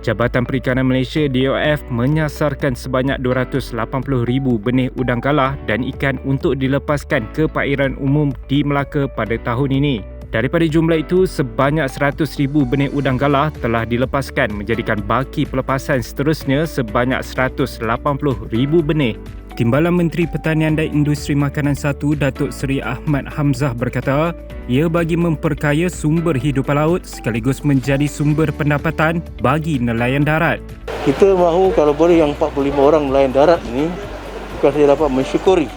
Jabatan Perikanan Malaysia DOF menyasarkan sebanyak 280,000 benih udang galah dan ikan untuk dilepaskan ke perairan umum di Melaka pada tahun ini. Daripada jumlah itu, sebanyak 100,000 benih udang galah telah dilepaskan, menjadikan baki pelepasan seterusnya sebanyak 180,000 benih. Timbalan Menteri Pertanian dan Industri Makanan 1, Datuk Seri Ahmad Hamzah berkata, ia bagi memperkaya sumber hidupan laut sekaligus menjadi sumber pendapatan bagi nelayan darat. Kita mahu kalau boleh yang 45 orang nelayan darat ni bukan saja dapat mensyukuri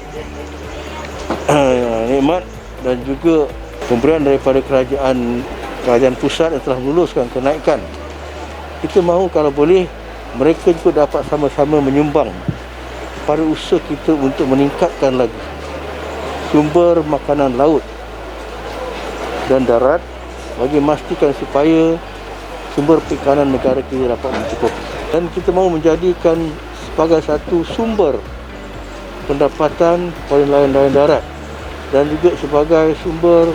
nikmat dan juga pemberian daripada kerajaan pusat yang telah meluluskan kenaikan. Kita mahu kalau boleh mereka juga dapat sama-sama menyumbang pada usaha kita untuk meningkatkan lagi sumber makanan laut dan darat bagi memastikan supaya sumber perikanan negara kita dapat mencukupi. Dan kita mahu menjadikan sebagai satu sumber pendapatan pada nelayan-nelayan darat dan juga sebagai sumber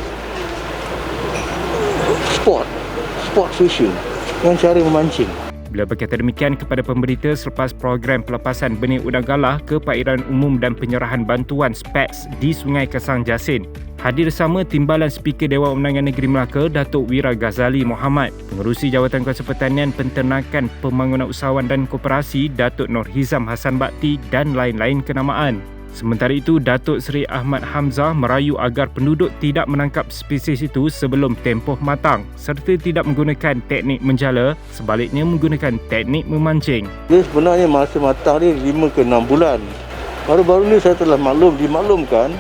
sport fishing dengan cara memancing. Beliau berkata demikian kepada pemberita selepas program pelepasan benih udang galah ke perairan umum dan penyerahan bantuan SPEX di Sungai Kesang Jasin. Hadir sama Timbalan Speaker Dewan Undangan Negeri Melaka, Datuk Wira Ghazali Mohamad, Pengerusi Jawatan Kuasa Pertanian, Penternakan, Pembangunan Usahawan dan Koperasi, Datuk Nur Hizam Hassan Bakti dan lain-lain kenamaan. Sementara itu, Datuk Seri Ahmad Hamzah merayu agar penduduk tidak menangkap spesies itu sebelum tempoh matang serta tidak menggunakan teknik menjala, sebaliknya menggunakan teknik memancing. Dia sebenarnya masa matang ni 5 ke 6 bulan. Baru-baru ni saya telah dimaklumkan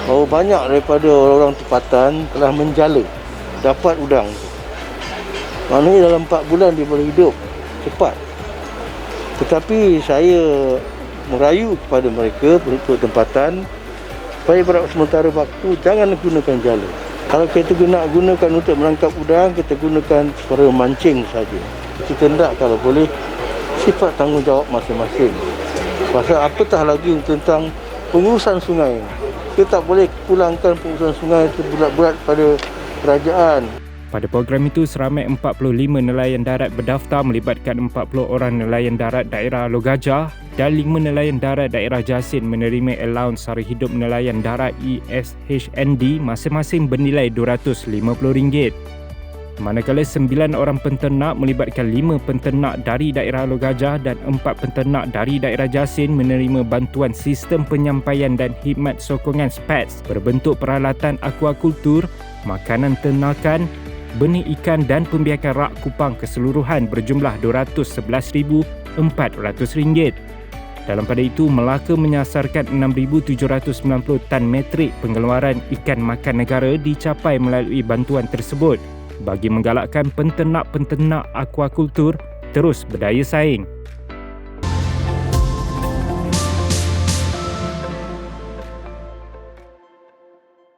bahawa banyak daripada orang-orang tempatan telah menjala dapat udang. Maknanya dalam 4 bulan dia boleh hidup cepat. Tetapi saya merayu kepada mereka, penduduk tempatan, supaya pada sementara waktu jangan gunakan jala. Kalau kita gunakan untuk menangkap udang, kita gunakan para memancing saja. Kita hendak kalau boleh sifat tanggungjawab masing-masing. Pasal apatah lagi tentang pengurusan sungai. Kita tak boleh pulangkan pengurusan sungai itu bulat-bulat pada kerajaan. Pada program itu, seramai 45 nelayan darat berdaftar melibatkan 40 orang nelayan darat daerah Alor Gajah dan 5 nelayan darat daerah Jasin menerima allowance sara hidup nelayan darat ESHND masing-masing bernilai RM250. Manakala 9 orang penternak melibatkan 5 penternak dari daerah Alor Gajah dan 4 penternak dari daerah Jasin menerima bantuan sistem penyampaian dan khidmat sokongan SPEX berbentuk peralatan akuakultur, makanan ternakan, benih ikan dan pembiakan rak kupang keseluruhan berjumlah RM211,400. Dalam pada itu, Melaka menyasarkan 6,790 tan metrik pengeluaran ikan makan negara dicapai melalui bantuan tersebut bagi menggalakkan penternak-penternak akuakultur terus berdaya saing.